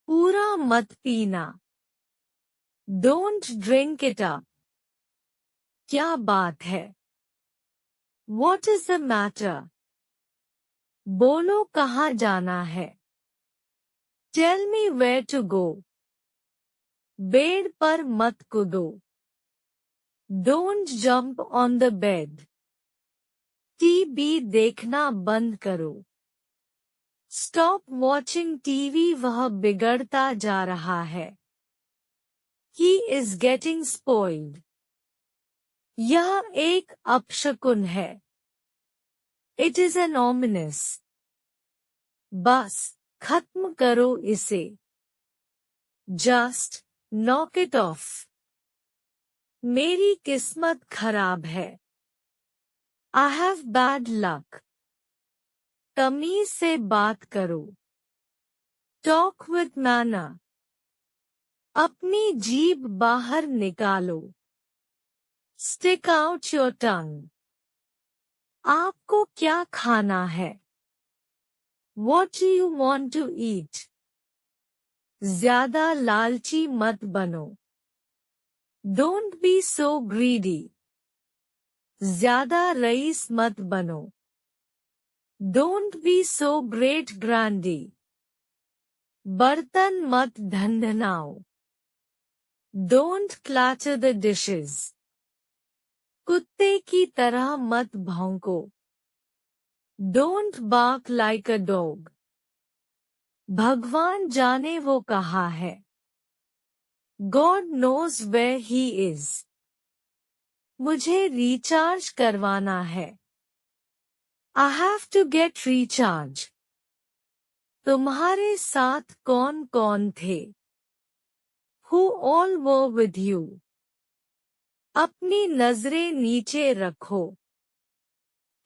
पूरा मत पीना। Don't drink it up. क्या बात है? What is the matter? बोलो कहाँ जाना है? Tell me where to go. Bed पर मत कूदो। Don't jump on the bed. TV देखना बंद करो। Stop watching TV, वह बिगड़ता जा रहा है। He is getting spoiled. यह एक अपशकुन है। It is an ominous. बस खत्म करो इसे। Just knock it off. मेरी किस्मत खराब है। I have bad luck. तमीज से बात करो। Talk with manner. अपनी जीभ बाहर निकालो। Stick out your tongue. आपको क्या खाना है? What do you want to eat? ज्यादा लालची मत बनो। Don't be so greedy. ज्यादा रईस मत बनो। Don't be so great grandy. बर्तन मत ढंढनाओ। Don't clatter the dishes. कुत्ते की तरह मत भौंको। Don't bark like a dog. भगवान जाने वो कहाँ है। God knows where he is. मुझे रिचार्ज करवाना है। I have to get recharge. तुम्हारे साथ कौन कौन थे? Who all were with you? अपनी नजरें नीचे रखो।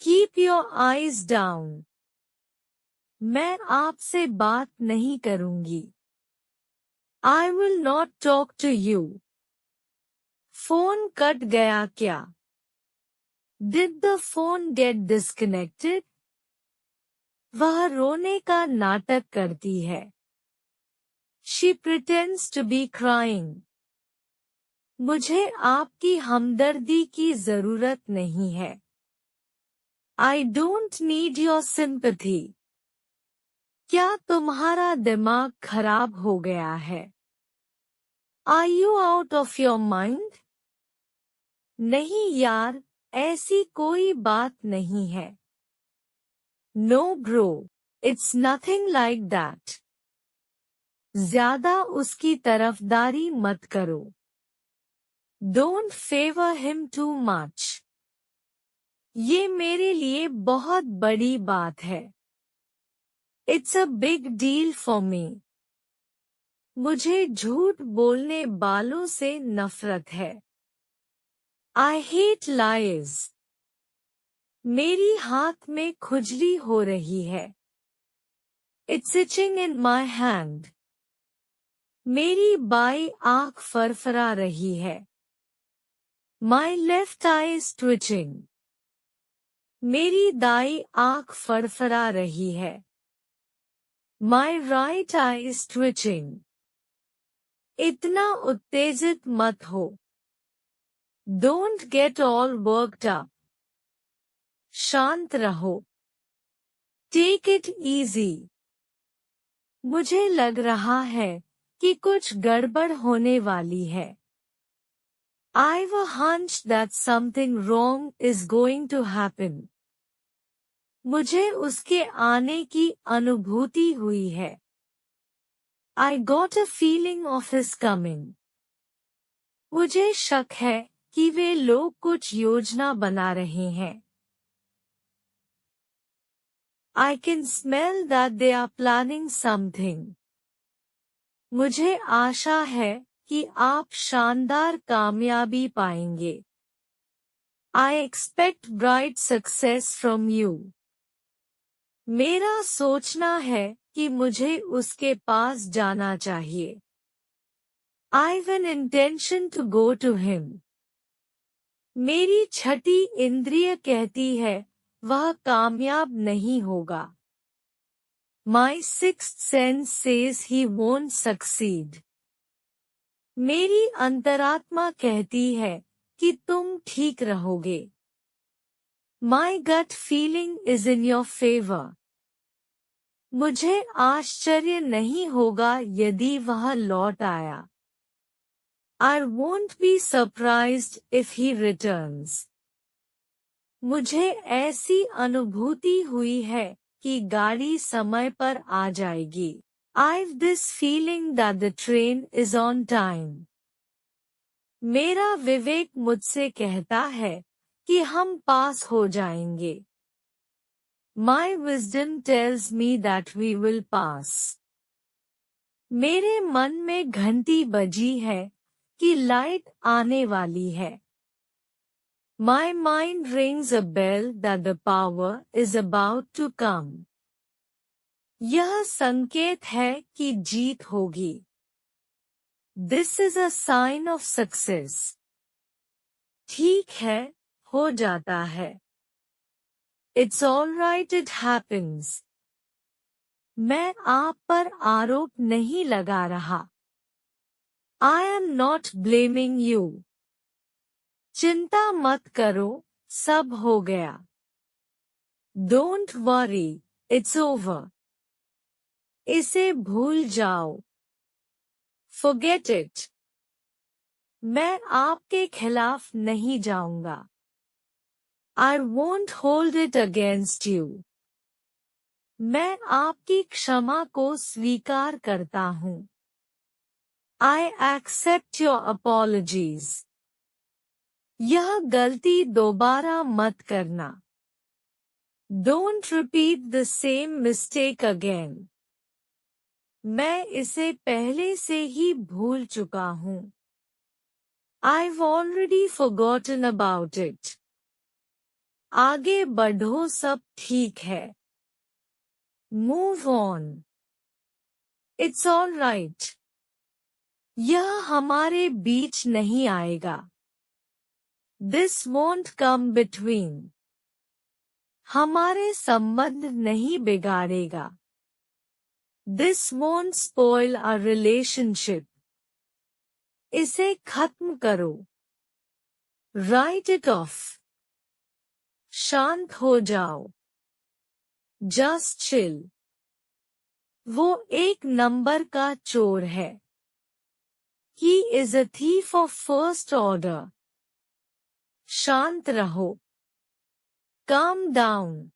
Keep your eyes down. मैं आपसे बात नहीं करूंगी। I will not talk to you. Phone cut गया क्या? Did the phone get disconnected? वह रोने का नाटक करती है। She pretends to be crying. मुझे आपकी हमदर्दी की जरूरत नहीं है। I don't need your sympathy. क्या तुम्हारा दिमाग खराब हो गया है? Are you out of your mind? नहीं यार, ऐसी कोई बात नहीं है। No bro, it's nothing like that. ज्यादा उसकी तरफदारी मत करो। Don't favor him too much. ये मेरे लिए बहुत बड़ी बात है। It's a big deal for me. मुझे झूठ बोलने वालों से नफरत है। I hate lies. मेरी हाथ में खुजली हो रही है। It's itching in my hand. मेरी बाई आंख फरफरा रही है। My left eye is twitching. मेरी दाई आंख फरफरा रही है। My right eye is twitching. इतना उत्तेजित मत हो। Don't get all worked up. शांत रहो। Take it easy. मुझे लग रहा है कि कुछ गड़बड़ होने वाली है। I've a hunch that something wrong is going to happen. मुझे उसके आने की अनुभूति हुई है। I got a feeling of his coming. मुझे शक है कि वे लोग कुछ योजना बना रहे हैं। I can smell that they are planning something. मुझे आशा है कि आप शानदार कामयाबी पाएंगे। I expect bright success from you. मेरा सोचना है कि मुझे उसके पास जाना चाहिए। I've an intention to go to him. मेरी छठी इंद्रिय कहती है वह कामयाब नहीं होगा। My sixth sense says he won't succeed. मेरी अंतरात्मा कहती है कि तुम ठीक रहोगे. My gut feeling is in your favor. मुझे आश्चर्य नहीं होगा यदि वह लौट आया. I won't be surprised if he returns. मुझे ऐसी अनुभूति हुई है कि गाड़ी समय पर आ जाएगी. I've this feeling that the train is on time. मेरा विवेक मुझसे कहता है कि हम पास हो जाएंगे. My wisdom tells me that we will pass. मेरे मन में घंटी बजी है कि लाइट आने वाली है. My mind rings a bell that the power is about to come. यह संकेत है कि जीत होगी. This is a sign of success. ठीक है, हो जाता है. It's all right, it happens. मैं आप पर आरोप नहीं लगा रहा. I am not blaming you. चिंता मत करो, सब हो गया. Don't worry, it's over. इसे भूल जाओ. Forget it. मैं आपके खिलाफ नहीं जाऊंगा. I won't hold it against you. मैं आपकी क्षमा को स्वीकार करता हूँ. I accept your apologies. यह गलती दोबारा मत करना. Don't repeat the same mistake again. मैं इसे पहले से ही भूल चुका हूँ. I've already forgotten about it. आगे बढ़ो, सब ठीक है. Move on. It's all right. यह हमारे बीच नहीं आएगा. This won't come between. हमारे संबंध नहीं बिगाड़ेगा. This won't spoil our relationship. इसे खत्म करो. Write it off. शांत हो जाओ. Just chill. वो एक नंबर का चोर है. He is a thief of first order. शांत रहो. Calm down.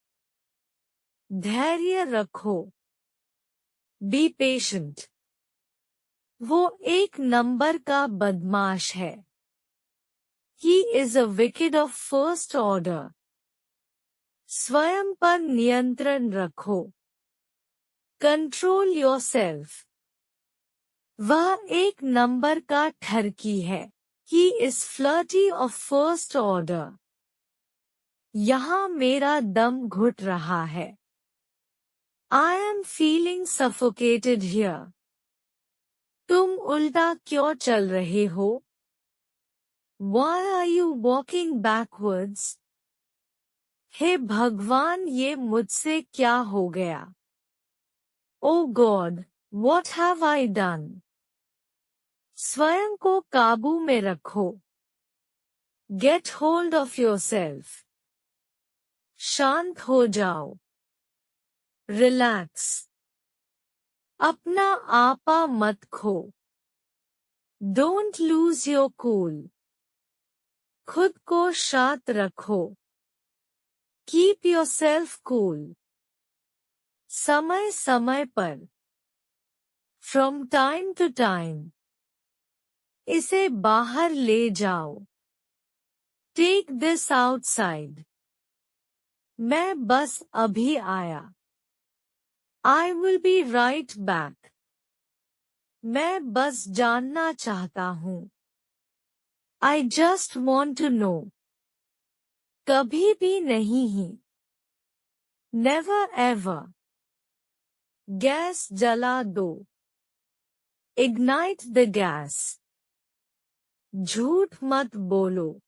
धैर्य रखो. Be patient. वो एक नंबर का बदमाश है. He is a wicked of first order. स्वयं पर नियंत्रण रखो. Control yourself. वह एक नंबर का ठरकी है. He is flirty of first order. यहाँ मेरा दम घुट रहा है. I am feeling suffocated here. तुम उल्टा क्यों चल रहे हो? Why are you walking backwards? हे भगवान, ये मुझसे क्या हो गया? Oh God, what have I done? स्वयं को काबू में रखो. Get hold of yourself. शांत हो जाओ. Relax. अपना आपा मत खो. Don't lose your cool. खुद को शांत रखो. Keep yourself cool. समय समय पर. From time to time. इसे बाहर ले जाओ. Take this outside. मैं बस अभी आया. I will be right back. मैं बस जानना चाहता हूँ. I just want to know. कभी भी नहीं ही. Never ever. गैस जला दो. Ignite the gas. झूठ मत बोलो.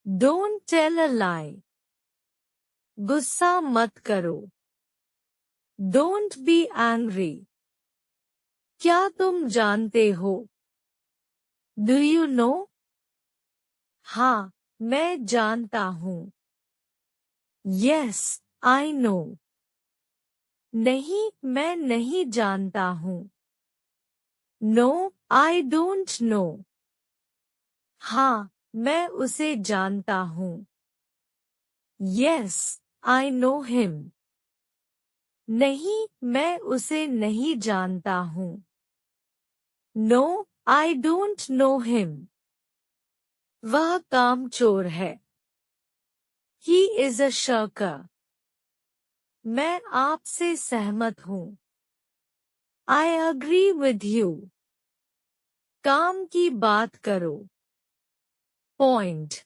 Don't tell a lie. गुस्सा मत करो. Don't be angry. क्या तुम जानते हो? Do you know? हाँ, मैं जानता हूँ. Yes, I know. नहीं, मैं नहीं जानता हूँ. No, I don't know. हाँ, मैं उसे जानता हूँ. Yes, I know him. नहीं, मैं उसे नहीं जानता हूँ. No, I don't know him. वह कामचोर है. He is a shirker. मैं आपसे सहमत हूँ. I agree with you. काम की बात करो. Point.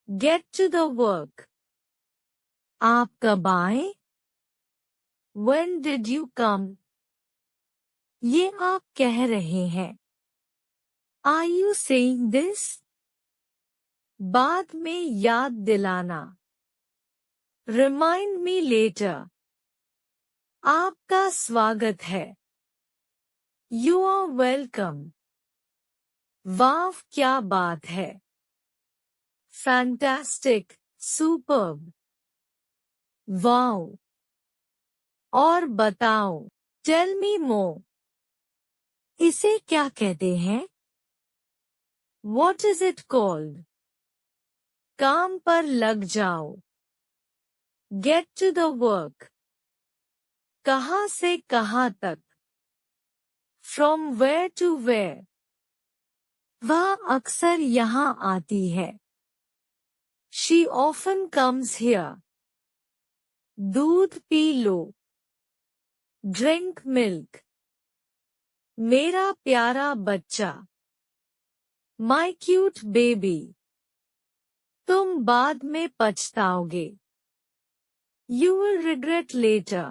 Get to the work. आप कब आए? When did you come? ये आप कह रहे हैं. Are you saying this? बाद में याद दिलाना. Remind me later. आपका स्वागत है. You are welcome. वाव क्या बात है. Fantastic, superb. Wow. और बताओ. Tell me more. इसे क्या कहते हैं? What is it called? काम पर लग जाओ. Get to the work. कहाँ से कहाँ तक? From where to where? वह अक्सर यहाँ आती है. She often comes here. दूध पी लो. Drink milk. मेरा प्यारा बच्चा. My cute baby. तुम बाद में पछताओगे. You will regret later.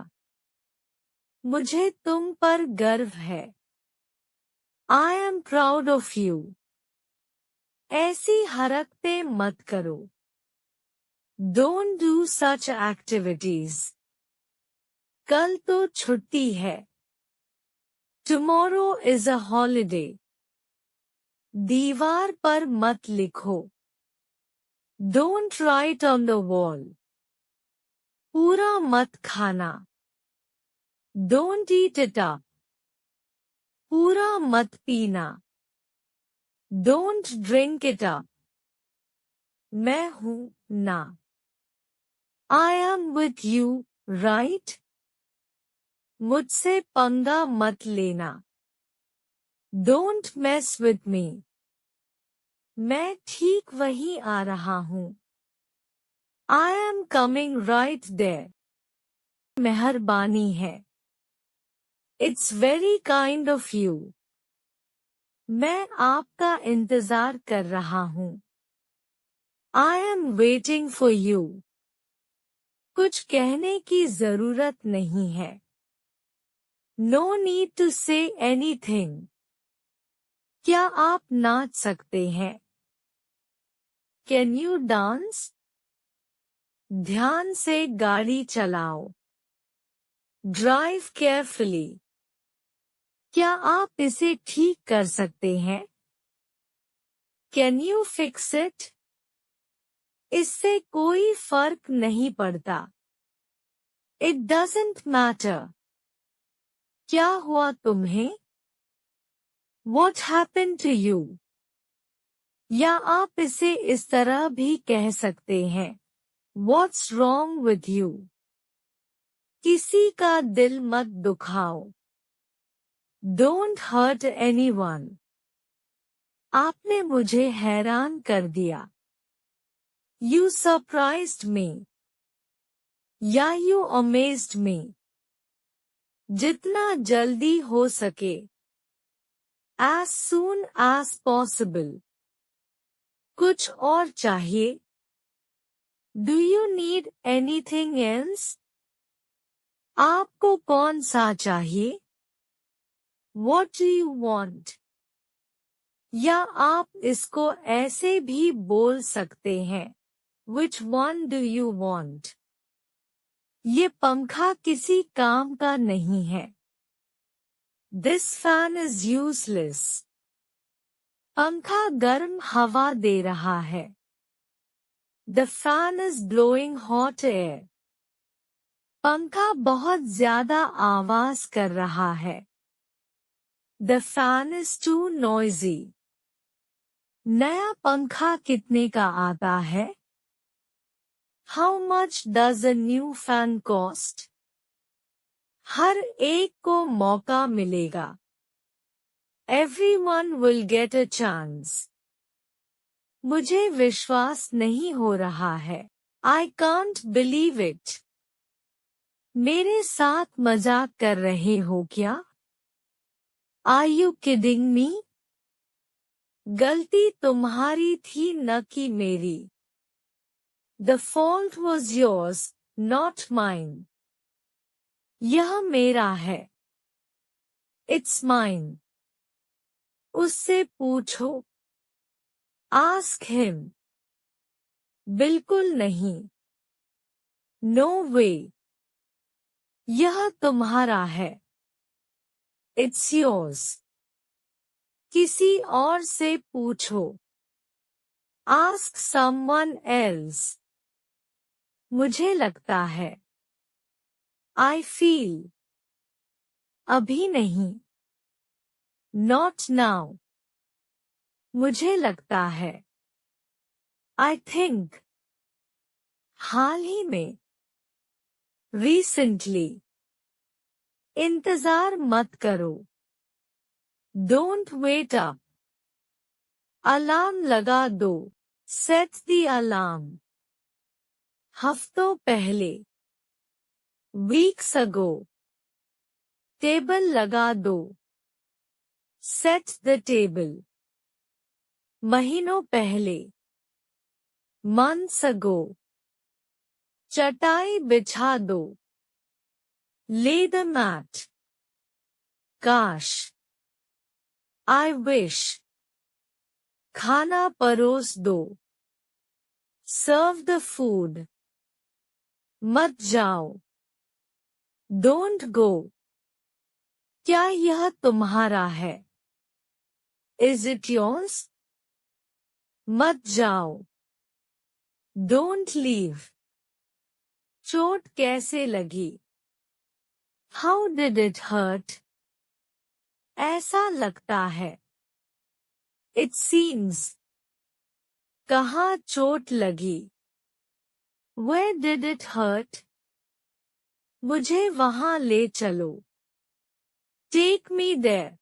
मुझे तुम पर गर्व है. I am proud of you. ऐसी हरकतें मत करो. Don't do such activities. कल तो छुट्टी है. Tomorrow is a holiday. दीवार पर मत लिखो. Don't write on the wall. पूरा मत खाना. Don't eat it up. पूरा मत पीना. Don't drink it up. मैं हूँ ना. I am with you, right? मुझसे पंगा मत लेना. Don't mess with me. मैं ठीक वहीं आ रहा हूँ. I am coming right there. मेहरबानी है. It's very kind of you. मैं आपका इंतजार कर रहा हूँ. I am waiting for you. कुछ कहने की जरूरत नहीं है. No need to say anything. क्या आप नाच सकते हैं? Can you dance? ध्यान से गाड़ी चलाओ. Drive carefully. क्या आप इसे ठीक कर सकते हैं? Can you fix it? इससे कोई फर्क नहीं पड़ता. It doesn't matter. क्या हुआ तुम्हें? What happened to you? या आप इसे इस तरह भी कह सकते हैं. What's wrong with you? किसी का दिल मत दुखाओ. Don't hurt anyone. आपने मुझे हैरान कर दिया. You surprised me. या you amazed me. जितना जल्दी हो सके. As soon as possible. कुछ और चाहिए? Do you need anything else? आपको कौन सा चाहिए? What do you want? या आप इसको ऐसे भी बोल सकते हैं. Which one do you want? ये पंखा किसी काम का नहीं है। This fan is useless. पंखा गर्म हवा दे रहा है। The fan is blowing hot air. पंखा बहुत ज्यादा आवाज कर रहा है। The fan is too noisy. नया पंखा कितने का आता है? How much does a new fan cost? हर एक को मौका मिलेगा। Everyone will get a chance. मुझे विश्वास नहीं हो रहा है। I can't believe it. मेरे साथ मजाक कर रहे हो क्या? Are you kidding me? गलती तुम्हारी थी न कि मेरी। The fault was yours, not mine. यह मेरा है। It's mine. उससे पूछो। Ask him. बिल्कुल नहीं। No way. यह तुम्हारा है। It's yours. किसी और से पूछो। Ask someone else. मुझे लगता है। I feel. अभी नहीं। Not now. मुझे लगता है। I think. हाल ही में। Recently. इंतजार मत करो। Don't wait up. अलार्म लगा दो। Set the alarm. हफ्तों पहले। Weeks ago. टेबल लगा दो। Set the table. महीनों पहले। Months ago. चटाई बिछा दो। Lay the mat. काश। I wish. खाना परोस दो। Serve the food. मत जाओ। Don't go. क्या यह तुम्हारा है? Is it yours? मत जाओ। Don't leave. चोट कैसे लगी? How did it hurt? ऐसा लगता है। It seems. कहाँ चोट लगी? Where did it hurt? मुझे वहाँ ले चलो। Take me there.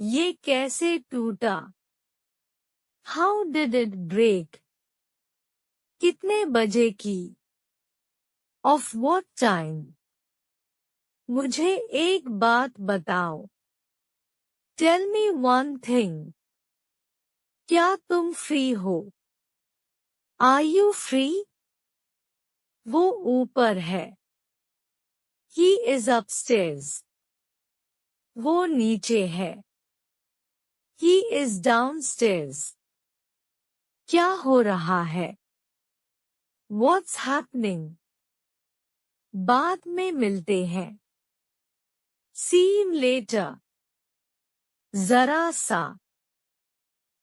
ये कैसे टूटा? How did it break? कितने बजे की? Of what time? मुझे एक बात बताओ। Tell me one thing. क्या तुम फ्री हो? Are you free? वो ऊपर है। He is upstairs. वो नीचे है। He is downstairs. क्या हो रहा है? What's happening? बाद में मिलते हैं। See you later. जरा सा।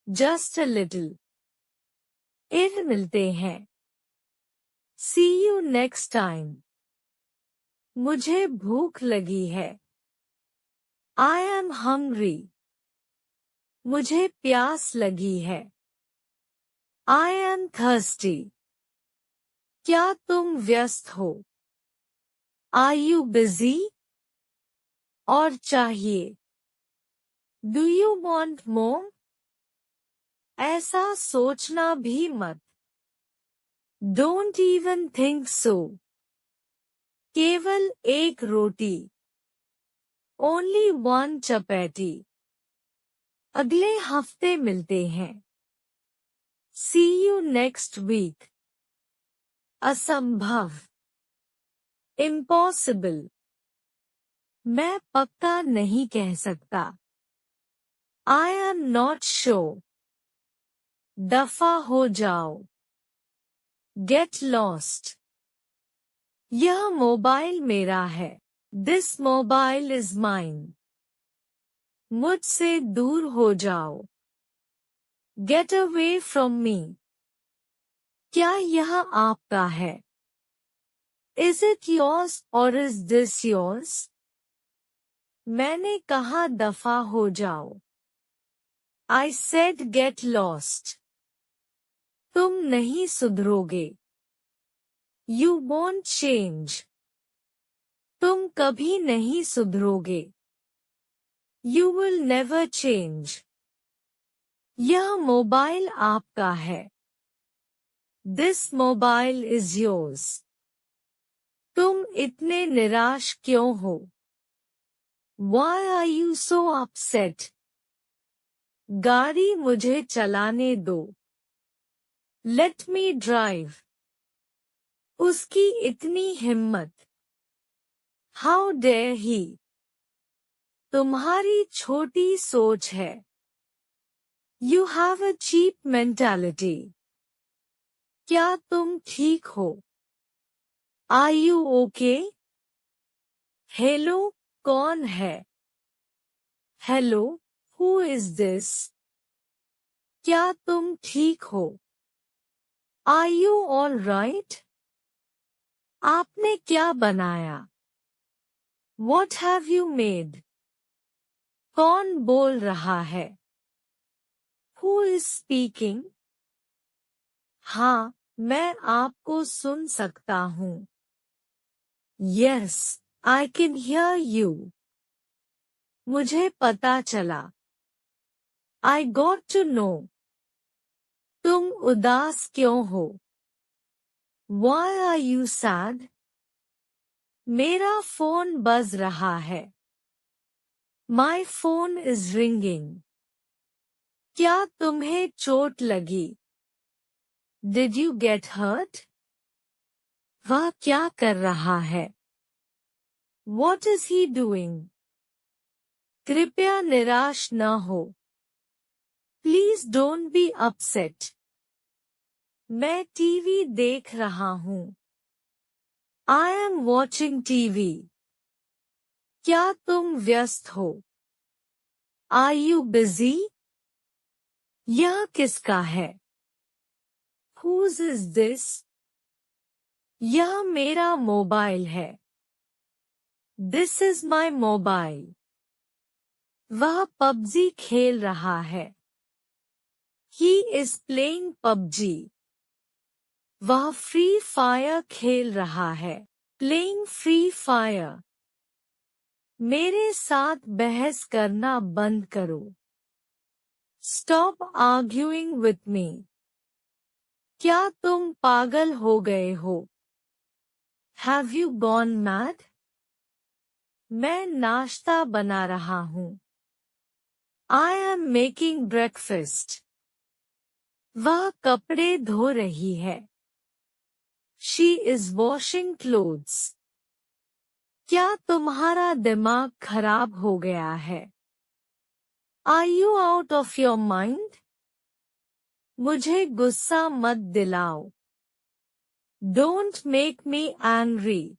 Just a little. फिर मिलते हैं। See you next time. मुझे भूख लगी है। I am hungry. मुझे प्यास लगी है। I am thirsty. क्या तुम व्यस्त हो? Are you busy? और चाहिए। Do you want more? ऐसा सोचना भी मत। Don't even think so. केवल एक रोटी। Only one chapati. अगले हफ्ते मिलते हैं। See you next week. असंभव। Impossible. मैं पक्का नहीं कह सकता। I am not sure. दफा हो जाओ। Get lost. यह मोबाइल मेरा है। This mobile is mine. मुझसे दूर हो जाओ। Get away from me. क्या यह आपका है? इज इट योर्स और इज दिस योर्स? मैंने कहा दफा हो जाओ। I said get lost. तुम नहीं सुधरोगे। You won't change. तुम कभी नहीं सुधरोगे। You will never change. यह मोबाइल आपका है। This mobile is yours. तुम इतने निराश क्यों हो? Why are you so upset? गाड़ी मुझे चलाने दो। Let me drive. उसकी इतनी हिम्मत। How dare he? तुम्हारी छोटी सोच है। You have a cheap mentality. क्या तुम ठीक हो? Are you okay? हेलो, कौन है? Hello, who is this? क्या तुम ठीक हो? Are you all right? आपने क्या बनाया? What have you made? कौन बोल रहा है? Who is speaking? हाँ, मैं आपको सुन सकता हूँ। Yes, I can hear you. मुझे पता चला। I got to know. तुम उदास क्यों हो? Why are you sad? मेरा फोन बज रहा है। My phone is ringing. क्या तुम्हें चोट लगी? Did you get hurt? वह क्या कर रहा है? What is he doing? कृपया निराश न हो। Please don't be upset. मैं टीवी देख रहा हूँ। I am watching TV. क्या तुम व्यस्त हो? Are you busy? यह किसका है? Whose is this? यह मेरा मोबाइल है। This is my mobile. वह पबजी खेल रहा है। He is playing PUBG. वह फ्री फायर खेल रहा है। Playing free fire. मेरे साथ बहस करना बंद करो। Stop arguing with me. क्या तुम पागल हो गए हो? Have you gone mad? मैं नाश्ता बना रहा हूँ। I am making breakfast. वह कपड़े धो रही है। She is washing clothes. क्या तुम्हारा दिमाग खराब हो गया है? Are you out of your mind? मुझे गुस्सा मत दिलाओ। Don't make me angry.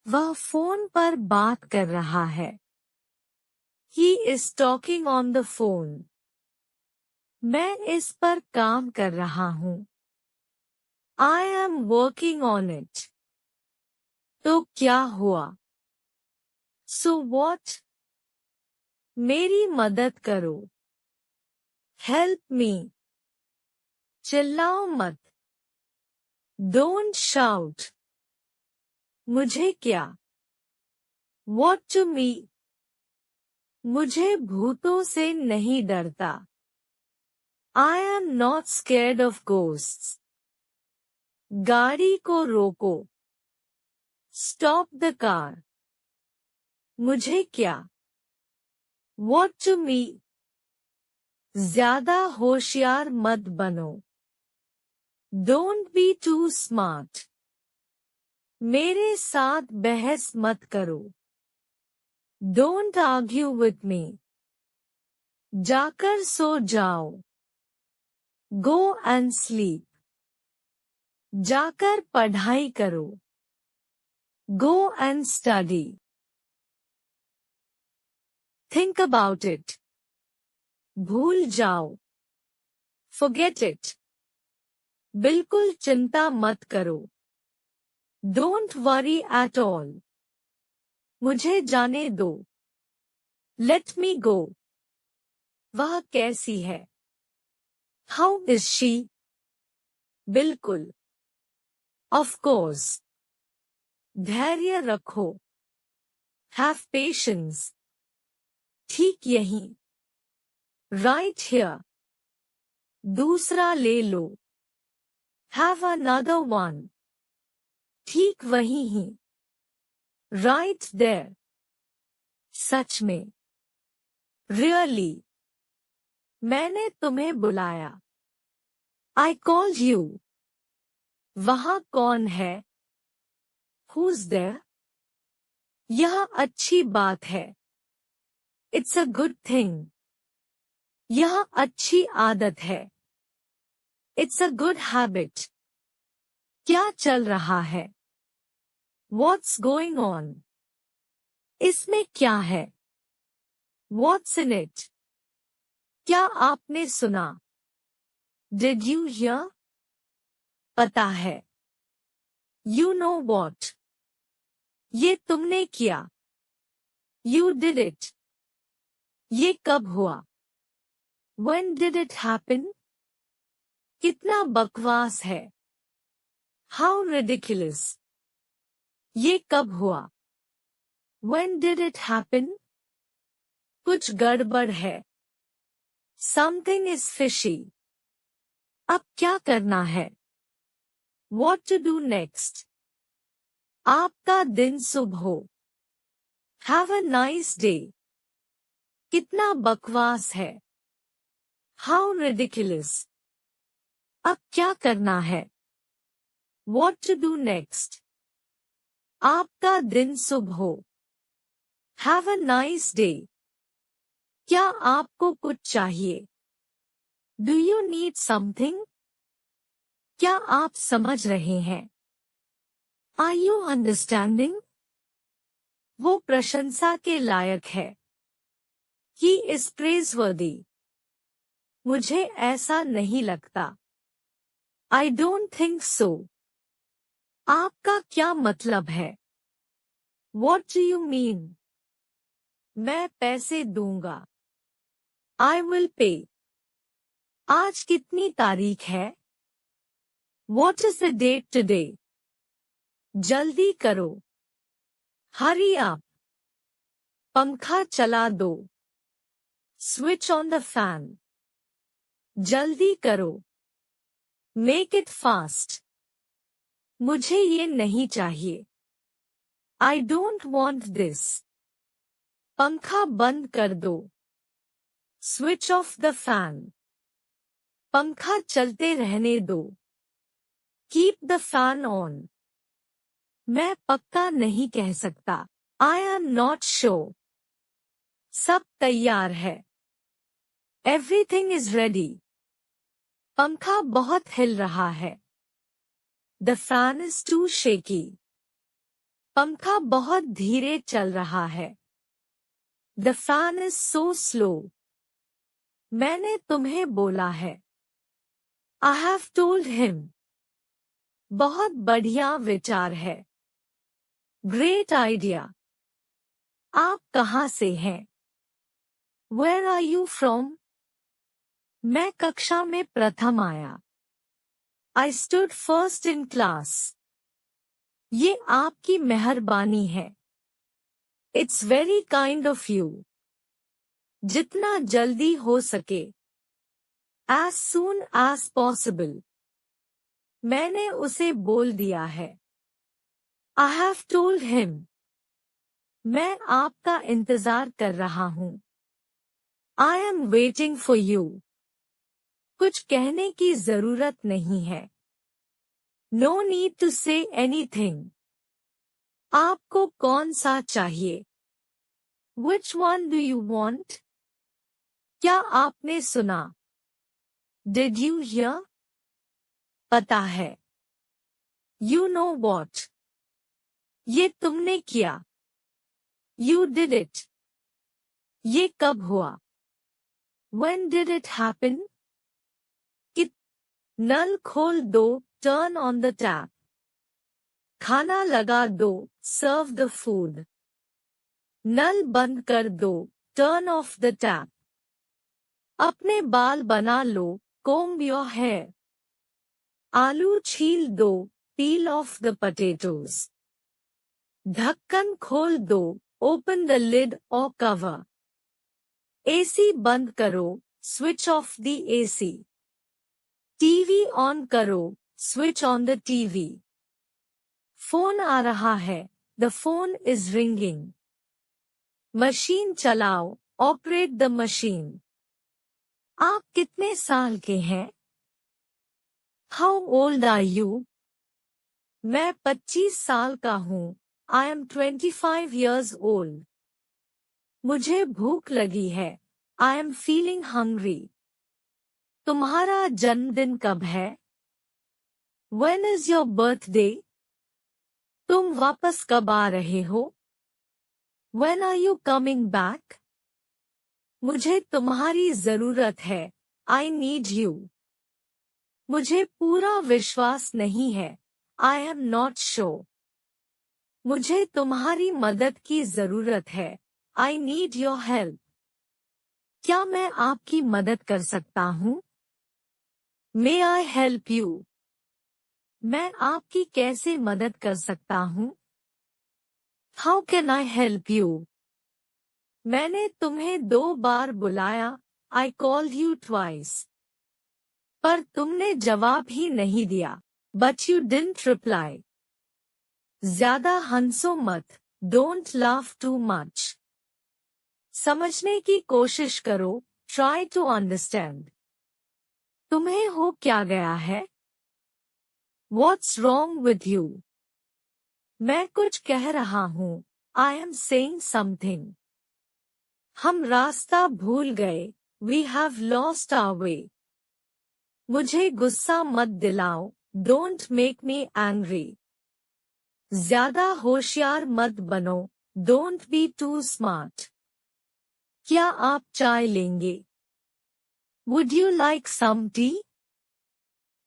वह फोन पर बात कर रहा है। He is talking on the phone. मैं इस पर काम कर रहा हूँ। I am working on it. तो क्या हुआ? So what? मेरी मदद करो। Help me. चिल्लाओ मत। Don't shout. मुझे क्या? What to me? मुझे भूतों से नहीं डरता। I am not scared of ghosts. गाड़ी को रोको। Stop the car. मुझे क्या? What to me? ज्यादा होशियार मत बनो। Don't be too smart. मेरे साथ बहस मत करो। Don't argue with me. जाकर सो जाओ। Go and sleep. जाकर पढ़ाई करो। Go and study. Think about it. भूल जाओ. Forget it. बिल्कुल चिंता मत करो. Don't worry at all. मुझे जाने दो. Let me go. वह कैसी है? How is she? बिल्कुल. Of course. धैर्य रखो. Have patience. ठीक यहीं. Right here. दूसरा ले लो. Have another one. ठीक वहीं ही. Right there. सच में. Really. मैंने तुम्हें बुलाया. I called you. वहाँ कौन है? Who's there? यह अच्छी बात है. It's a good thing. यह अच्छी आदत है. It's a good habit. क्या चल रहा है? What's going on? इसमें क्या है? What's in it? क्या आपने सुना? Did you hear? पता है. You know what? ये तुमने किया. You did it. ये कब हुआ? When did it happen? कितना बकवास है. How ridiculous. ये कब हुआ? When did it happen? कुछ गड़बड़ है. Something is fishy. अब क्या करना है? What to do next? आपका दिन शुभ हो. Have a nice day. कितना बकवास है. How ridiculous. अब क्या करना है? What to do next? आपका दिन शुभ हो. Have a nice day. क्या आपको कुछ चाहिए? Do you need something? क्या आप समझ रहे हैं? Are you understanding? वो प्रशंसा के लायक है. He is praiseworthy. मुझे ऐसा नहीं लगता. I don't think so. आपका क्या मतलब है? What do you mean? मैं पैसे दूंगा. I will pay. आज कितनी तारीख है? What is the date today? जल्दी करो. Hurry up. पंखा चला दो. Switch on the fan. जल्दी करो. Make it fast. मुझे ये नहीं चाहिए. I don't want this. पंखा बंद कर दो. Switch off the fan. पंखा चलते रहने दो. Keep the fan on. मैं पक्का नहीं कह सकता. I am not sure. सब तैयार है. Everything is ready. पंखा बहुत हिल रहा है. The fan is too shaky. पंखा बहुत धीरे चल रहा है. The fan is so slow. मैंने तुम्हें बोला है. I have told him. बहुत बढ़िया विचार है. Great idea. आप कहाँ से हैं? Where are you from? मैं कक्षा में प्रथम आया. I stood first in class. ये आपकी मेहरबानी है. It's very kind of you. जितना जल्दी हो सके. As soon as possible. मैंने उसे बोल दिया है. I have told him. मैं आपका इंतजार कर रहा हूँ. I am waiting for you. कुछ कहने की जरूरत नहीं है. No need to say anything. आपको कौन सा चाहिए? Which one do you want? क्या आपने सुना? Did you hear? पता है. You know what? ये तुमने किया। You did it. ये कब हुआ? When did it happen? कित नल खोल दो, turn on the tap. खाना लगा दो, serve the food. नल बंद कर दो, turn off the tap. अपने बाल बना लो, comb your hair. आलू छील दो, peel off the potatoes. ढक्कन खोल दो, open the lid or cover. AC बंद करो, switch off the AC. TV on करो, switch on the TV. Phone आ रहा है, the phone is ringing. Machine चलाओ, operate the machine. आप कितने साल के हैं? How old are you? मैं 25 साल का हूँ. I am 25 years old. मुझे भूख लगी है. I am feeling hungry. तुम्हारा जन्मदिन कब है? When is your birthday? तुम वापस कब आ रहे हो? When are you coming back? मुझे तुम्हारी जरूरत है. I need you. मुझे पूरा विश्वास नहीं है. I am not sure. मुझे तुम्हारी मदद की जरूरत है. I need your help. क्या मैं आपकी मदद कर सकता हूँ? May I help you? मैं आपकी कैसे मदद कर सकता हूँ? How can I help you? मैंने तुम्हें 2 बार बुलाया. I called you twice. पर तुमने जवाब ही नहीं दिया. But you didn't reply. ज्यादा हंसो मत. Don't laugh too much. समझने की कोशिश करो. Try to understand. तुम्हें हो क्या गया है? What's wrong with you? मैं कुछ कह रहा हूँ. I am saying something. हम रास्ता भूल गए. We have lost our way. मुझे गुस्सा मत दिलाओ. Don't make me angry. ज्यादा होशियार मत बनो. Don't be too smart. क्या आप चाय लेंगे? Would you like some tea?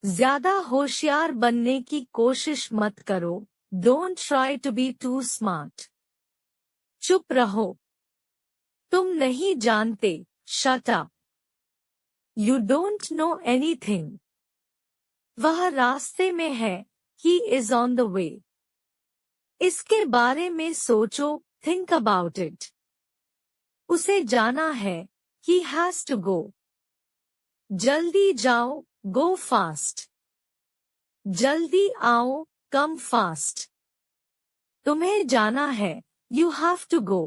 ज्यादा होशियार बनने की कोशिश मत करो. Don't try to be too smart. चुप रहो. तुम नहीं जानते. Shut up. You don't know anything. वह रास्ते में है. He is on the way. इसके बारे में सोचो. Think about it. उसे जाना है. He has to go. जल्दी जाओ. Go fast. जल्दी आओ. Come fast. तुम्हें जाना है. You have to go.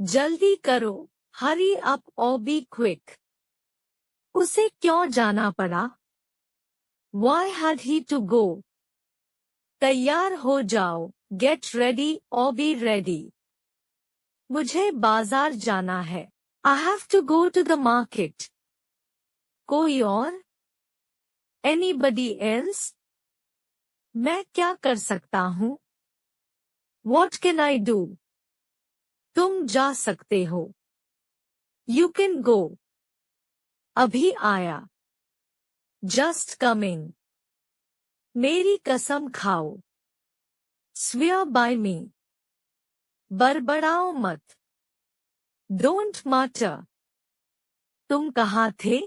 जल्दी करो. Hurry up or be quick. उसे क्यों जाना पड़ा? Why had he to go? तैयार हो जाओ. Get ready or be ready. मुझे बाजार जाना है. I have to go to the market. कोई और? Anybody else? मैं क्या कर सकता हूँ? What can I do? तुम जा सकते हो. You can go. अभी आया. Just coming. मेरी कसम खाओ. Swear by me. बड़बड़ाओ मत. Don't mutter. तुम कहाँ थे?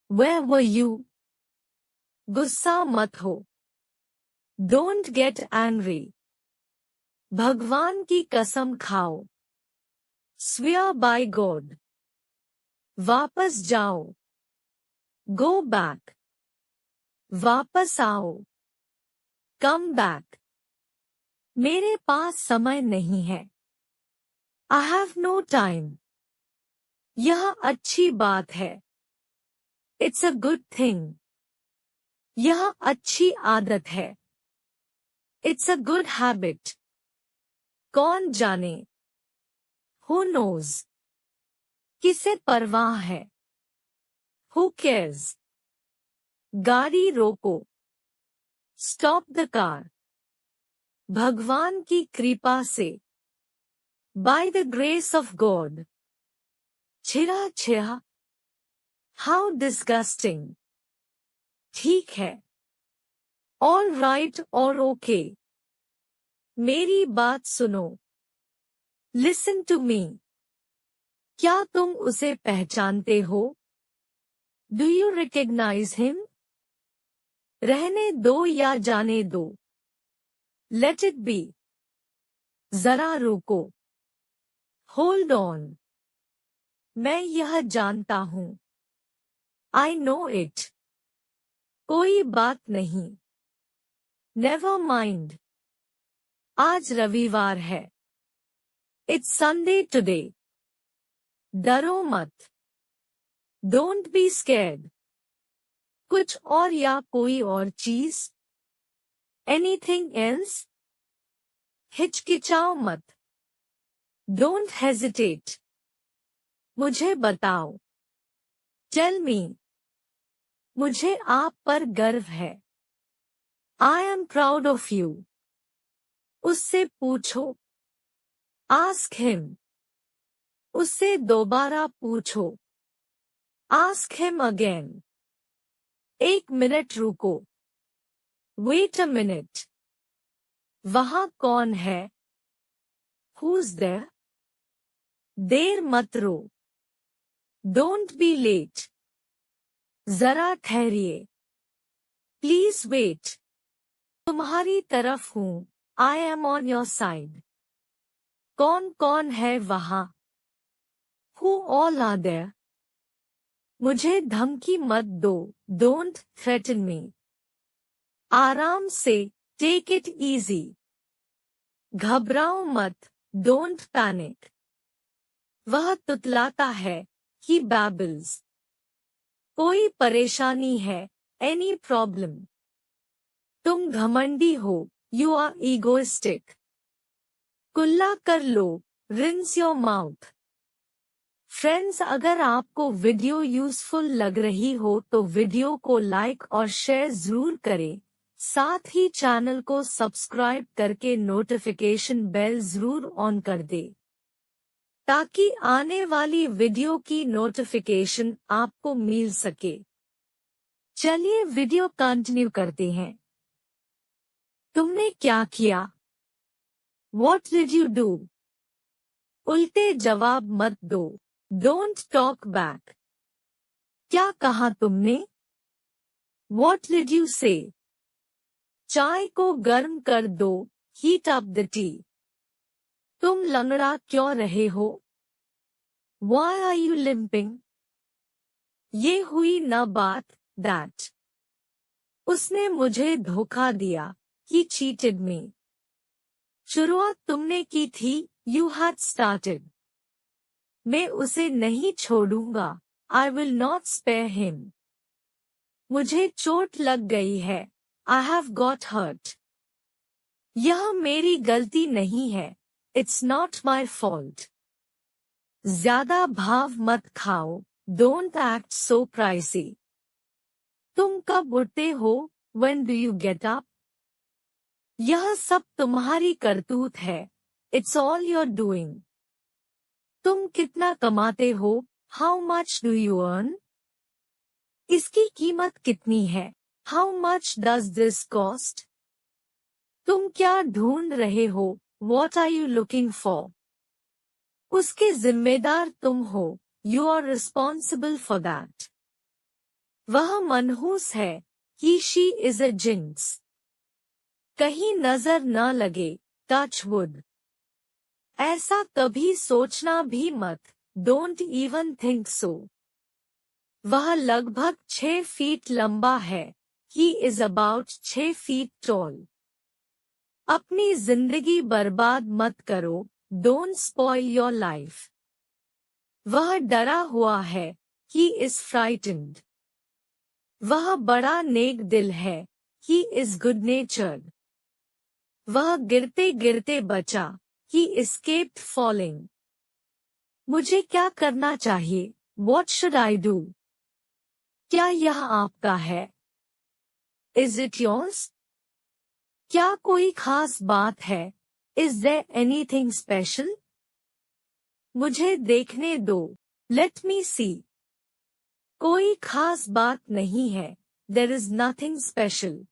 Where were you? गुस्सा मत हो. Don't get angry. भगवान की कसम खाओ. Swear by God. वापस जाओ. Go back. वापस आओ. Come back. मेरे पास समय नहीं है. I have no time. यह अच्छी बात है. It's a good thing. यह अच्छी आदत है. It's a good habit. कौन जाने? Who knows? किसे परवाह है? Who cares? गाड़ी रोको. Stop the car. भगवान की कृपा से। By the grace of God. छिरा छिरा। How disgusting. ठीक है। All right or okay. मेरी बात सुनो। Listen to me. क्या तुम उसे पहचानते हो? Do you recognize him? रहने दो या जाने दो। Let it be. जरा रुको। Hold on. मैं यह जानता हूँ। I know it. कोई बात नहीं। Never mind. आज रविवार है। It's Sunday today. डरो मत। Don't be scared. कुछ और या कोई और चीज? Anything else? हिचकिचाओ मत। Don't hesitate. मुझे बताओ। Tell me. मुझे आप पर गर्व है। I am proud of you. उससे पूछो। Ask him. उससे दोबारा पूछो। Ask him again. एक मिनट रुको। Wait a minute. वहाँ कौन है? Who's there? देर मत रो। Don't be late. जरा ठहरिए। Please wait. तुम्हारी तरफ हूँ। I am on your side. कौन कौन है वहाँ? Who all are there? मुझे धमकी मत दो। Don't threaten me. आराम से। Take it easy. घबराओ मत। Don't panic. वह तुतलाता है। He babbles. कोई परेशानी है? Any problem? तुम घमंडी हो। You are egoistic. कुल्ला कर लो। Rinse your mouth. फ्रेंड्स, अगर आपको वीडियो यूजफुल लग रही हो तो वीडियो को लाइक और शेयर जरूर करें। साथ ही चैनल को सब्सक्राइब करके नोटिफिकेशन बेल जरूर ऑन कर दे ताकि आने वाली वीडियो की नोटिफिकेशन आपको मिल सके। चलिए वीडियो कंटिन्यू करते हैं। तुमने क्या किया? What did you do? उल्टे जवाब मत दो। Don't talk back. क्या कहा तुमने? What did you say? चाय को गर्म कर दो। Heat up the tea. तुम लंगड़ा क्यों रहे हो? Why are you limping? ये हुई न बात। That. उसने मुझे धोखा दिया। He cheated me. शुरुआत तुमने की थी। You had started. मैं उसे नहीं छोड़ूंगा। I will not spare him. मुझे चोट लग गई है। I have got hurt. यह मेरी गलती नहीं है। It's not my fault. ज्यादा भाव मत खाओ। Don't act so pricey. तुम कब उठते हो? When do you get up? यह सब तुम्हारी करतूत है। It's all your doing. तुम कितना कमाते हो? How much do you earn? इसकी कीमत कितनी है? How much does this cost? तुम क्या ढूंढ रहे हो? What are you looking for? उसके जिम्मेदार तुम हो। You are responsible for that. वह मनहूस है। She is a jinx. कहीं नजर न लगे। Touch wood. ऐसा कभी सोचना भी मत। Don't even think so. वह लगभग 6 फीट लंबा है। He is about 6 feet tall. अपनी जिंदगी बर्बाद मत करो। Don't spoil your life. वह डरा हुआ है। He is frightened. वह बड़ा नेक दिल है। He is good natured. वह गिरते गिरते बचा। He escaped falling. मुझे क्या करना चाहिए? What should I do? क्या यह आपका है? Is it yours? क्या कोई खास बात है? Is there anything special? मुझे देखने दो. Let me see. कोई खास बात नहीं है. There is nothing special.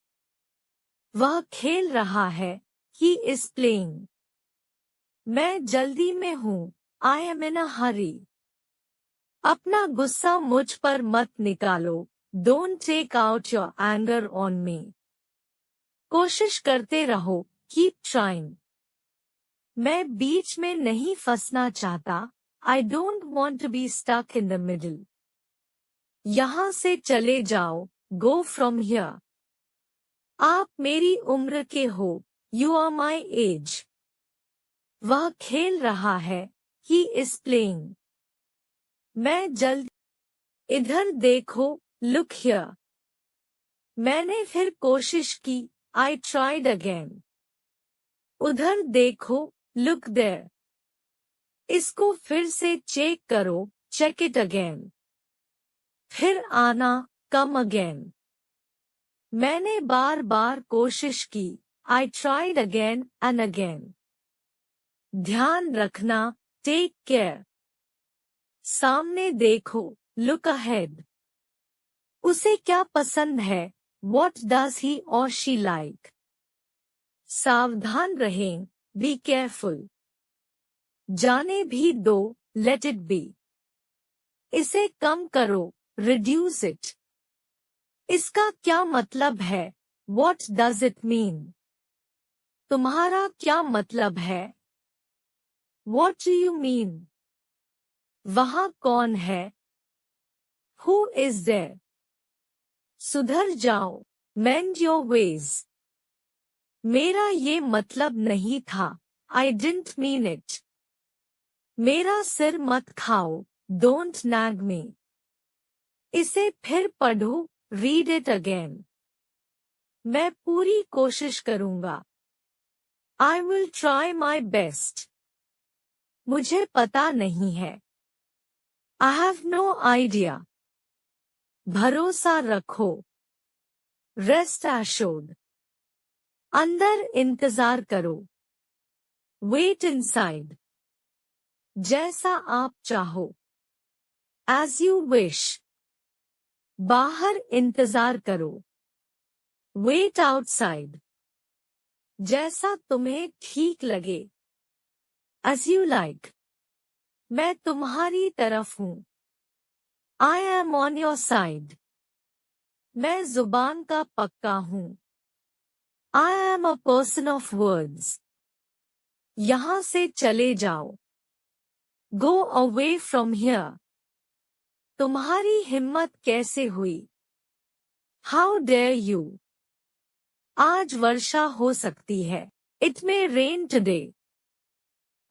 वह खेल रहा है. He is playing. मैं जल्दी में हूँ. I am in a hurry. अपना गुस्सा मुझ पर मत निकालो. Don't take out your anger on me. कोशिश करते रहो. Keep trying. मैं बीच में नहीं फंसना चाहता. I don't want to be stuck in the middle. यहाँ से चले जाओ. Go from here. आप मेरी उम्र के हो. You are my age. वह खेल रहा है. He is playing. मैं जल्द. इधर देखो. Look here. मैंने फिर कोशिश की. I tried again. उधर देखो. Look there. इसको फिर से चेक करो. Check it again. फिर आना. Come again. मैंने बार बार कोशिश की. I tried again and again. ध्यान रखना. Take care. सामने देखो. Look ahead. उसे क्या पसंद है? What does he or she like? सावधान रहें. Be careful. जाने भी दो. Let it be. इसे कम करो. Reduce it. इसका क्या मतलब है? What does it mean? तुम्हारा क्या मतलब है? What do you mean? वहाँ कौन है? Who is there? सुधर जाओ. Mend your ways. मेरा ये मतलब नहीं था. I didn't mean it. मेरा सिर मत खाओ. Don't nag me. इसे फिर पढ़ो. Read it again. मैं पूरी कोशिश करूँगा. I will try my best. मुझे पता नहीं है. I have no idea. भरोसा रखो. Rest assured. अंदर इंतजार करो. Wait inside. जैसा आप चाहो. As you wish. बाहर इंतजार करो. Wait outside. जैसा तुम्हें ठीक लगे. As you like. मैं तुम्हारी तरफ हूँ. I am on your side. मैं जुबान का पक्का हूँ. I am a person of words. यहाँ से चले जाओ. Go away from here. तुम्हारी हिम्मत कैसे हुई? How dare you? आज वर्षा हो सकती है. It may rain today.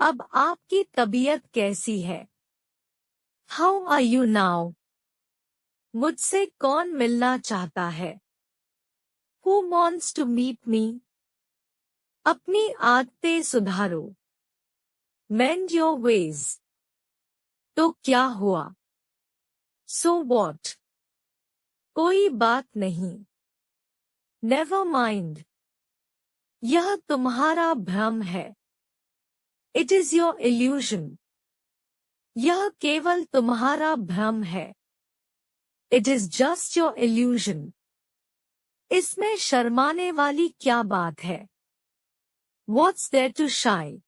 अब आपकी तबीयत कैसी है? How are you now? मुझसे कौन मिलना चाहता है? Who wants to meet me? अपनी आदतें सुधारो. Mend your ways. तो क्या हुआ? So what? कोई बात नहीं. Never mind. यह तुम्हारा भ्रम है. It is your illusion. यह केवल तुम्हारा भ्रम है. It is just your illusion. इसमें शर्माने वाली क्या बात है? What's there to shy?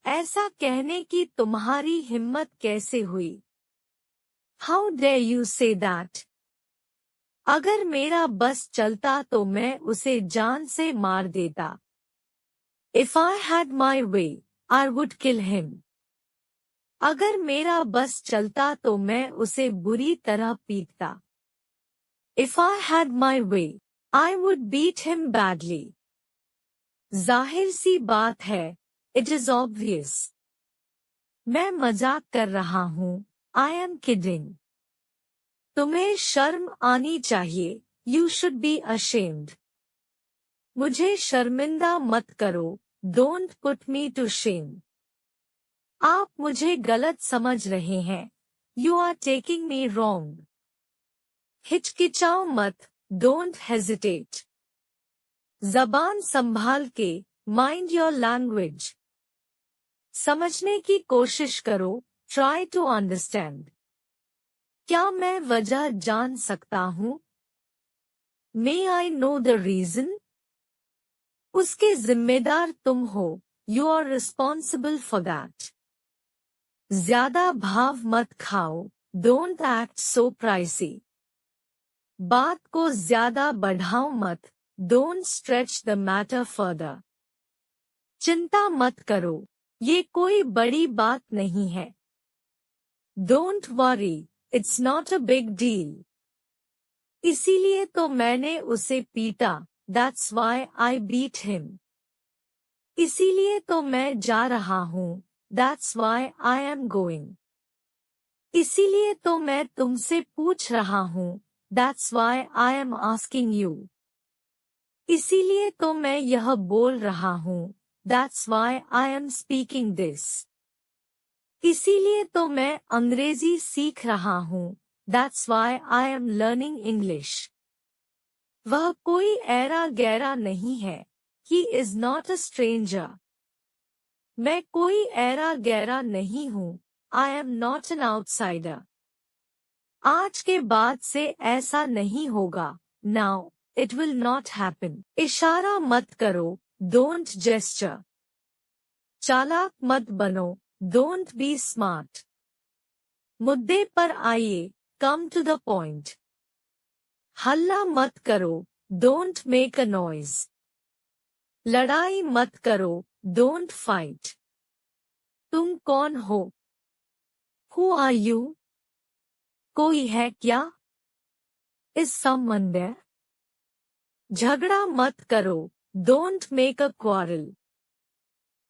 ऐसा कहने की तुम्हारी हिम्मत कैसे हुई? How dare you say that? अगर मेरा बस चलता तो मैं उसे जान से मार देता. If I had my way, I would kill him. अगर मेरा बस चलता तो मैं उसे बुरी तरह पीटता. If I had my way, I would beat him badly. जाहिर सी बात है. It is obvious. मैं मजाक कर रहा हूँ. I am kidding. तुम्हें शर्म आनी चाहिए. You should be ashamed. मुझे शर्मिंदा मत करो. Don't put me to shame. आप मुझे गलत समझ रहे हैं. You are taking me wrong. हिचकिचाओ मत. Don't hesitate. जबान संभाल के, माइंड योर लैंग्वेज। समझने की कोशिश करो, ट्राई टू अंडरस्टैंड। क्या मैं वजह जान सकता हूँ? May I know the reason? उसके जिम्मेदार तुम हो, you are responsible for that. ज्यादा भाव मत खाओ, डोंट एक्ट सो प्राइसी। बात को ज्यादा बढ़ाओ मत, don't stretch the matter further. चिंता मत करो, ये कोई बड़ी बात नहीं है। Don't worry, it's not a big deal. इसीलिए तो मैंने उसे पीटा, that's why I beat him. इसीलिए तो मैं जा रहा हूँ, that's why I am going. इसीलिए तो मैं तुमसे पूछ रहा हूँ, that's why I am asking you. इसीलिए तो मैं यह बोल रहा हूँ, that's why I am speaking this. इसीलिए तो मैं अंग्रेजी सीख रहा हूँ, that's why I am learning English. वह कोई ऐरा गैरा नहीं है, he is not a stranger. मैं कोई ऐरा गैरा नहीं हूँ, I am not an outsider. आज के बाद से ऐसा नहीं होगा, now it will not happen. इशारा मत करो, डोंट जेस्चर। चालाक मत बनो, डोंट बी स्मार्ट। मुद्दे पर आइए, कम टू द पॉइंट। हल्ला मत करो, डोंट मेक अ नॉइज। लड़ाई मत करो, डोंट फाइट। तुम कौन हो? Who are you? कोई है क्या? Is someone there? झगड़ा मत करो, डोंट मेक अ क्वारल।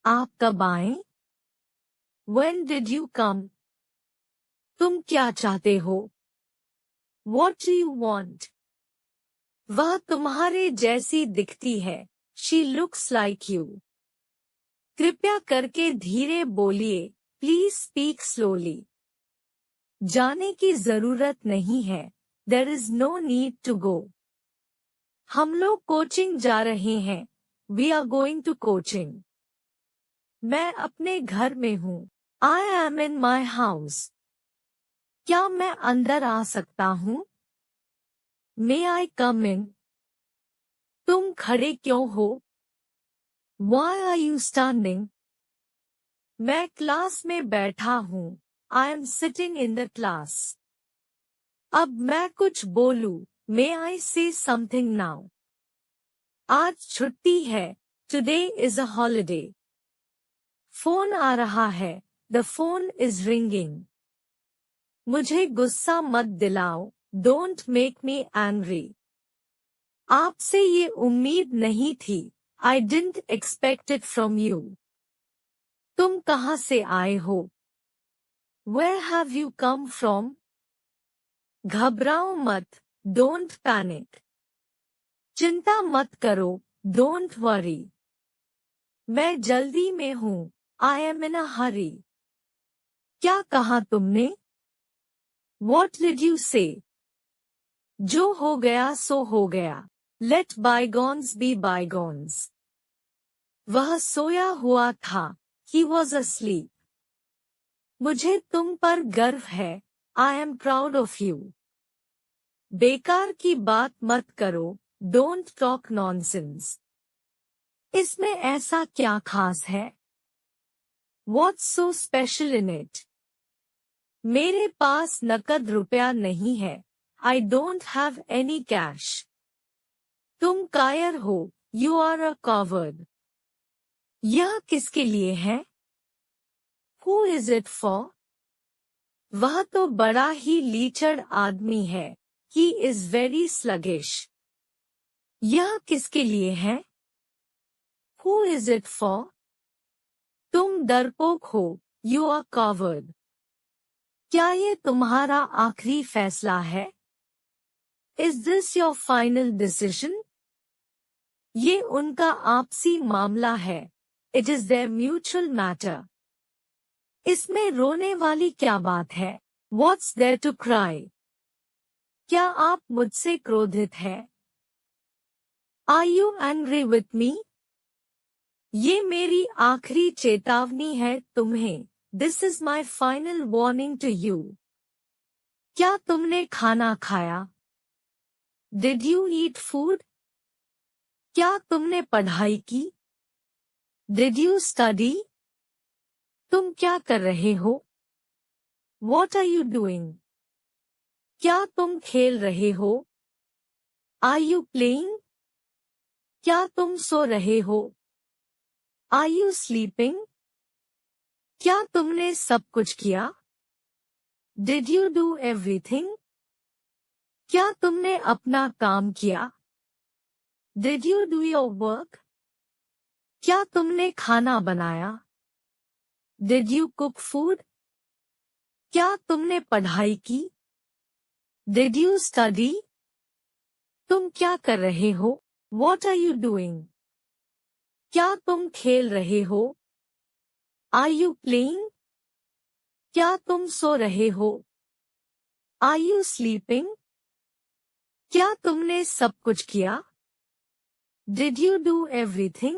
आप कब आए? When did you come? तुम क्या चाहते हो? What do you want? वह तुम्हारे जैसी दिखती है, she looks like you. कृपया करके धीरे बोलिए, please speak slowly. जाने की जरूरत नहीं है, there is no need to go. हम लोग कोचिंग जा रहे हैं, we are going to coaching. मैं अपने घर में हूँ, I am in my house. क्या मैं अंदर आ सकता हूँ? May I come in? तुम खड़े क्यों हो? Why are you standing? मैं क्लास में बैठा हूँ, I am sitting in the class. अब मैं कुछ बोलूं, May I say something now? आज छुट्टी है, Today is a holiday. Phone आ रहा है, The phone is ringing. मुझे गुस्सा मत दिलाओ, Don't make me angry. आपसे ये उम्मीद नहीं थी, I didn't expect it from you. तुम कहाँ से आए हो? Where have you come from? घबराओ मत, Don't panic. चिंता मत करो, Don't worry. मैं जल्दी में हूँ, I am in a hurry. क्या कहा तुमने? What did you say? जो हो गया सो हो गया, Let bygones be bygones. वह सोया हुआ था, He was asleep. मुझे तुम पर गर्व है, I am proud of you. बेकार की बात मत करो, Don't talk nonsense. इसमें ऐसा क्या खास है? What's so special in it? मेरे पास नकद रुपया नहीं है, I don't have any cash. तुम कायर हो, You are a coward. यह किसके लिए है? Who is it for? वह तो बड़ा ही लीचड़ आदमी है, He is very sluggish. यह किसके लिए है? Who is it for? तुम डरपोक हो, You are coward. क्या ये तुम्हारा आखिरी फैसला है? Is this your final decision? ये उनका आपसी मामला है, It is their mutual matter. इसमें रोने वाली क्या बात है? What's there to cry? क्या आप मुझसे क्रोधित हैं? Are you angry with me? ये मेरी आखिरी चेतावनी है तुम्हें। This is my final warning to you. क्या तुमने खाना खाया? Did you eat food? क्या तुमने पढ़ाई की? Did you study? तुम क्या कर रहे हो? What are you doing? क्या तुम खेल रहे हो? Are you playing? क्या तुम सो रहे हो? Are you sleeping? क्या तुमने सब कुछ किया? Did you do everything? क्या तुमने अपना काम किया? Did you do your work? क्या तुमने खाना बनाया? Did you cook food? क्या तुमने पढ़ाई की? Did you study? तुम क्या कर रहे हो? What are you doing? क्या तुम खेल रहे हो? Are you playing? क्या तुम सो रहे हो? Are you sleeping? क्या तुमने सब कुछ किया? Did you do everything?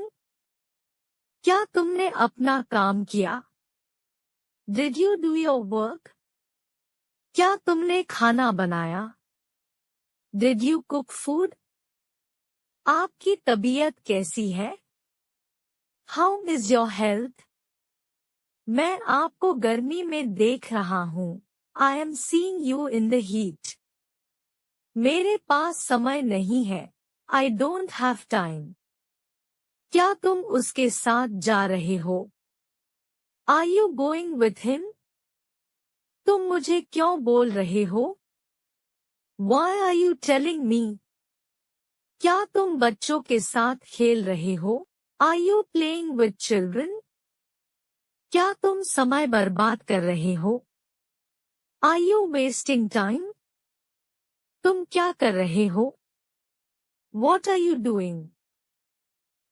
क्या तुमने अपना काम किया? Did you do your work? क्या तुमने खाना बनाया? Did you cook food? आपकी तबीयत कैसी है? How is your health? मैं आपको गर्मी में देख रहा हूँ। I am seeing you in the heat. मेरे पास समय नहीं है। I don't have time. क्या तुम उसके साथ जा रहे हो? Are you going with him? तुम मुझे क्यों बोल रहे हो? Why are you telling me? क्या तुम बच्चों के साथ खेल रहे हो? Are you playing with children? क्या तुम समय बर्बाद कर रहे हो? Are you wasting time? तुम क्या कर रहे हो? What are you doing?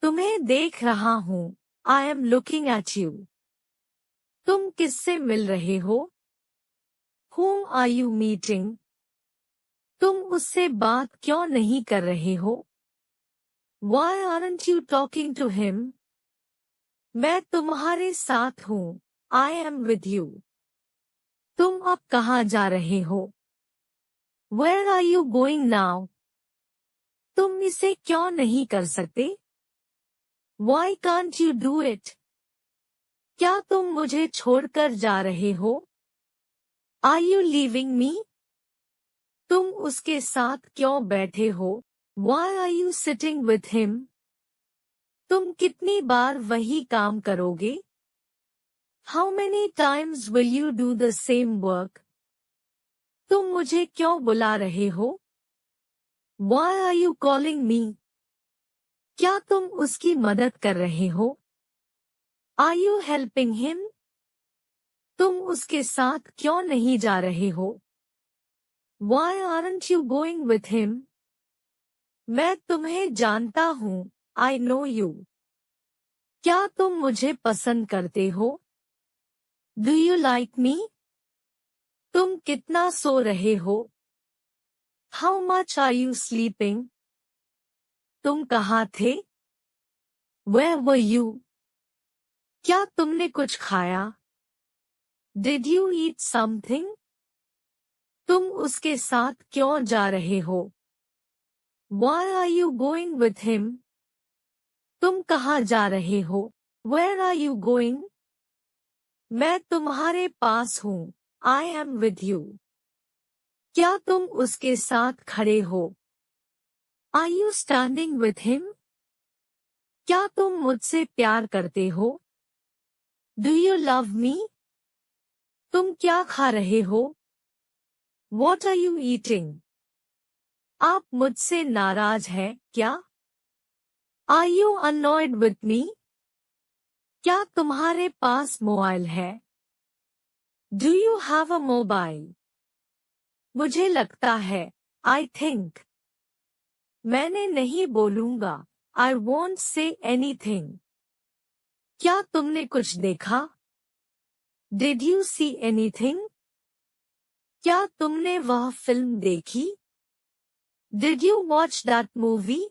तुम्हें देख रहा हूँ। I am looking at you. तुम किससे मिल रहे हो? Whom are you meeting? तुम उससे बात क्यों नहीं कर रहे हो? Why aren't you talking to him? मैं तुम्हारे साथ हूँ। I am with you. तुम अब कहाँ जा रहे हो? Where are you going now? तुम इसे क्यों नहीं कर सकते? Why can't you do it? क्या तुम मुझे छोड़कर जा रहे हो? Are you leaving me? तुम उसके साथ क्यों बैठे हो? Why are you sitting with him? तुम कितनी बार वही काम करोगे? How many times will you do the same work? तुम मुझे क्यों बुला रहे हो? Why are you calling me? क्या तुम उसकी मदद कर रहे हो? Are you helping him? तुम उसके साथ क्यों नहीं जा रहे हो? Why aren't you going with him? मैं तुम्हें जानता हूँ। I know you. क्या तुम मुझे पसंद करते हो? Do you like me? तुम कितना सो रहे हो? How much are you sleeping? तुम कहाँ थे? Where were you? क्या तुमने कुछ खाया? Did you eat something? तुम उसके साथ क्यों जा रहे हो? Why are you going with him? तुम कहाँ जा रहे हो? Where are you going? मैं तुम्हारे पास हूँ। I am with you. क्या तुम उसके साथ खड़े हो? Are you standing with him? क्या तुम मुझसे प्यार करते हो? Do you love me? तुम क्या खा रहे हो? What are you eating? आप मुझसे नाराज हैं क्या? Are you annoyed with me? क्या तुम्हारे पास मोबाइल है? Do you have a mobile? मुझे लगता है। I think. मैंने नहीं बोलूंगा। I won't say anything. क्या तुमने कुछ देखा? Did you see anything? क्या तुमने वह फिल्म देखी? Did you watch that movie?